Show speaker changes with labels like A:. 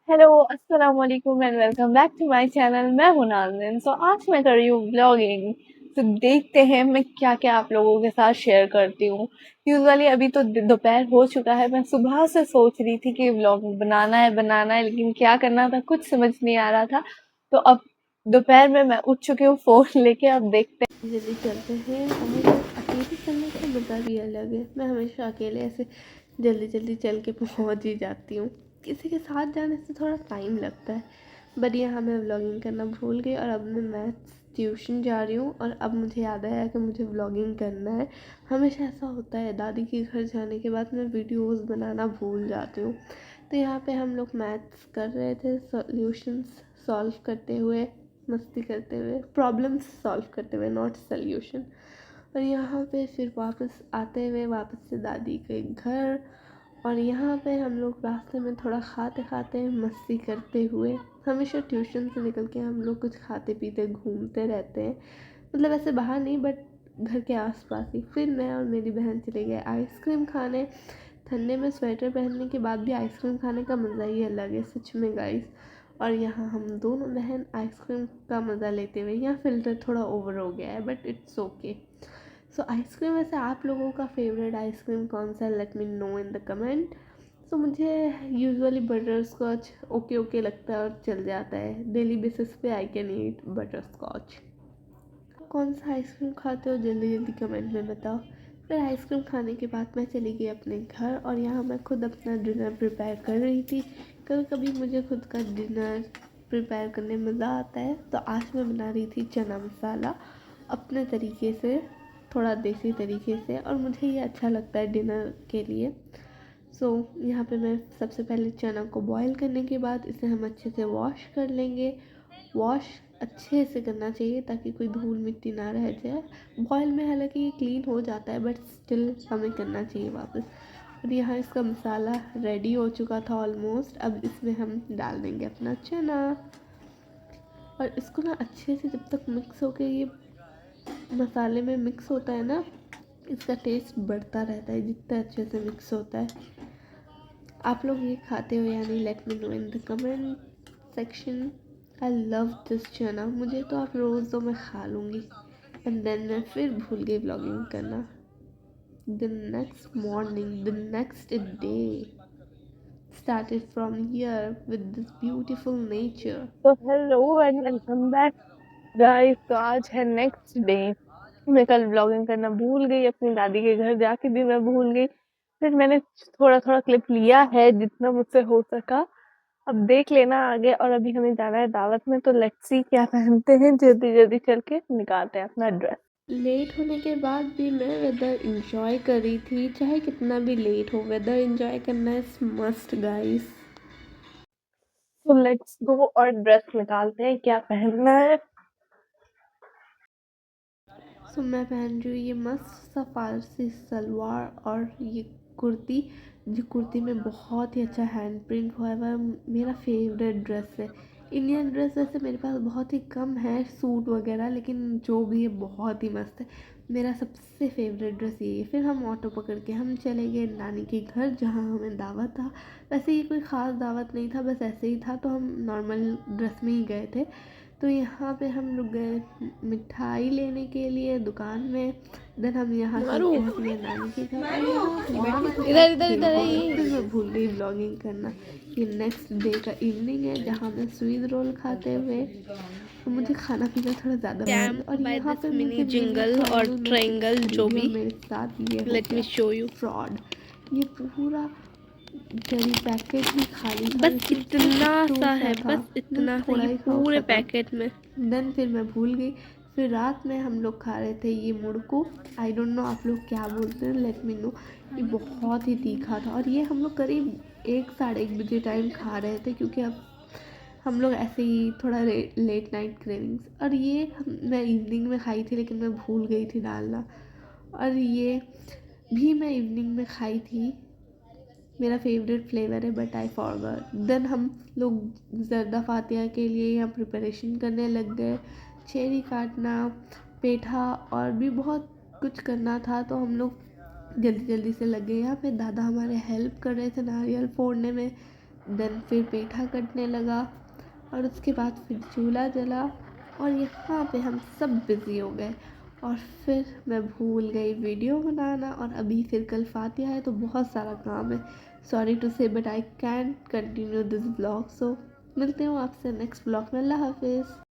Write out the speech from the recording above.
A: Hello, अस्सलाम वालेकुम and welcome back to my channel. मैं हूं नाज़नीन। आज मैं कर रही हूँ व्लॉगिंग। तो देखते हैं मैं क्या क्या आप लोगों के साथ शेयर करती हूँ। यूजुअली अभी तो दोपहर हो चुका है। मैं सुबह से सोच रही थी कि व्लॉग बनाना है लेकिन क्या करना था कुछ समझ नहीं आ रहा था। तो अब दोपहर में मैं उठ चुकी हूँ फ़ोन लेके। अब देखते हैं, जल्दी चलते हैं। और अकेले चलने का मज़ा भी अलग है। मैं हमेशा अकेले ऐसे जल्दी जल्दी चल के पहुँच ही जाती हूँ। किसी के साथ जाने से थोड़ा टाइम लगता है। बट यहाँ मैं व्लॉगिंग करना भूल गई और अब मैं मैथ्स ट्यूशन जा रही हूँ और अब मुझे याद आया कि मुझे व्लॉगिंग करना है। हमेशा ऐसा होता है, दादी के घर जाने के बाद मैं वीडियोस बनाना भूल जाती हूँ। तो यहाँ पे हम लोग मैथ्स कर रहे थे, सॉल्यूशंस सॉल्व करते हुए, मस्ती करते हुए, प्रॉब्लम्स सॉल्व करते हुए, नॉट सॉल्यूशन। और यहाँ पे फिर वापस आते हुए वापस से दादी के घर। और यहाँ पे हम लोग रास्ते में थोड़ा खाते खाते मस्ती करते हुए, हमेशा ट्यूशन से निकल के हम लोग कुछ खाते पीते घूमते रहते हैं। मतलब ऐसे बाहर नहीं बट घर के आसपास ही। फिर मैं और मेरी बहन चले गए आइसक्रीम खाने। ठंडे में स्वेटर पहनने के बाद भी आइसक्रीम खाने का मज़ा ही अलग है सच में गाइस। और यहाँ हम दोनों बहन आइसक्रीम का मज़ा लेते हुए, यहाँ फ़िल्टर थोड़ा ओवर हो गया है but it's okay. So ice cream, वैसे आप लोगों का फेवरेट आइसक्रीम कौन सा है? Let me know in the comment. So मुझे usually butterscotch okay okay लगता है और चल जाता है। डेली बेसिस पे I can eat butterscotch. कौन सा आइसक्रीम खाते हो जल्दी जल्दी कमेंट में बताओ। फिर आइसक्रीम खाने के बाद मैं चली गई अपने घर और यहाँ मैं खुद अपना डिनर प्रिपेयर कर रही थी। कभी कभी मुझे खुद का डिनर प्रिपेयर करने में मज़ा आता है। तो आज मैं बना रही थी चना मसाला अपने तरीके से, थोड़ा देसी तरीके से, और मुझे ये अच्छा लगता है डिनर के लिए। यहाँ पे मैं सबसे पहले चना को बॉईल करने के बाद इसे हम अच्छे से वॉश कर लेंगे। वॉश अच्छे से करना चाहिए ताकि कोई धूल मिट्टी ना रह जाए। बॉयल में हालांकि ये क्लीन हो जाता है बट स्टिल हमें करना चाहिए वापस। और यहाँ इसका मसाला रेडी हो चुका था ऑलमोस्ट। अब इसमें हम डाल देंगे अपना चना और इसको ना अच्छे से जब तक मिक्स होके ये मसाले में मिक्स होता है ना, इसका टेस्ट बढ़ता रहता है जितना अच्छे से मिक्स होता है। आप लोग ये खाते हो या नहीं? Late me know in the comment section. I love this चना। मुझे तो आप रोज़ तो मैं खा लूँगी। एंड देन मैं फिर भूल गई व्लॉगिंग करना। The next morning, the next day started from here with this beautiful nature. तो hello and welcome back guys. तो आज है नेक्स्ट डे। मैं कल व्लॉगिंग करना भूल गई, अपनी दादी के घर जाके भी मैं भूल गई। फिर मैंने थोड़ा थोड़ा क्लिप लिया है जितना मुझसे हो सका। अब देख लेना आगे। और अभी हमें जाना है दावत में, तो लेट्स सी क्या पहनते हैं। जल्दी जल्दी चल के निकालते हैं अपना ड्रेस। लेट होने के बाद भी मैं वेदर इंजॉय कर रही थी। चाहे कितना भी लेट हो, वेदर इंजॉय करना इज मस्ट गाइस। तो लेट्स गो और ड्रेस निकालते हैं, क्या पहनना है। मैं पहन रही हूँ ये मस्त सा फारसी सलवार और ये कुर्ती। जो कुर्ती में बहुत ही अच्छा हैंड प्रिंट हुआ है। मेरा फेवरेट ड्रेस है। इंडियन ड्रेस वैसे मेरे पास बहुत ही कम है, सूट वगैरह, लेकिन जो भी है बहुत ही मस्त है। मेरा सबसे फेवरेट ड्रेस ये है। फिर हम ऑटो पकड़ के हम चले गए नानी के घर जहाँ हमें दावत था। वैसे ये कोई ख़ास दावत नहीं था, बस ऐसे ही था, तो हम नॉर्मल ड्रेस में ही गए थे। तो यहाँ पे हम लोग गए मिठाई लेने के लिए दुकान में। देन हम यहाँ से पहुँच गए नानी के घर। इधर इधर इधर फिर मैं भूल गई व्लॉगिंग करना। ये नेक्स्ट डे का इवनिंग है जहाँ मैं स्वीट रोल खाते हुए, तो मुझे खाना पीना थोड़ा ज़्यादा पसंद है। और यहाँ पे मिनी जिंगल और ट्रायंगल जो भी मेरे साथ ये let me show you fraud. ये पूरा जरी पैकेट ही खाली था, बस इतना सा है, बस इतना सा ये पूरे पैकेट में। देन फिर मैं भूल गई। फिर रात में हम लोग खा रहे थे ये मुड़को। आई डोंट नो आप लोग क्या बोलते हैं, लेट मी नो। ये बहुत ही तीखा था और ये हम लोग करीब 1 साढ़े 1 बजे टाइम खा रहे थे क्योंकि अब हम लोग ऐसे ही थोड़ा लेट नाइट क्रेविंग्स। और ये मैं इवनिंग में खाई थी लेकिन मैं भूल गई थी डालना। और ये भी मैं इवनिंग में खाई थी। मेरा फेवरेट फ्लेवर है बट आई फॉरगॉट। देन हम लोग जर्दा फातिहा के लिए यहाँ प्रिपरेशन करने लग गए। चेरी काटना, पेठा और भी बहुत कुछ करना था, तो हम लोग जल्दी जल्दी से लग गए। यहाँ पे दादा हमारे हेल्प कर रहे थे नारियल फोड़ने में। देन फिर पेठा कटने लगा और उसके बाद फिर चूल्हा जला और यहाँ पे हम सब बिज़ी हो गए और फिर मैं भूल गई वीडियो बनाना और अभी फिर कल फातिहा है तो बहुत सारा काम है। Sorry to say but I can continue this blog. So मिलते हूँ आपसे नेक्स्ट ब्लॉग में। अल्लाह हाफिज़।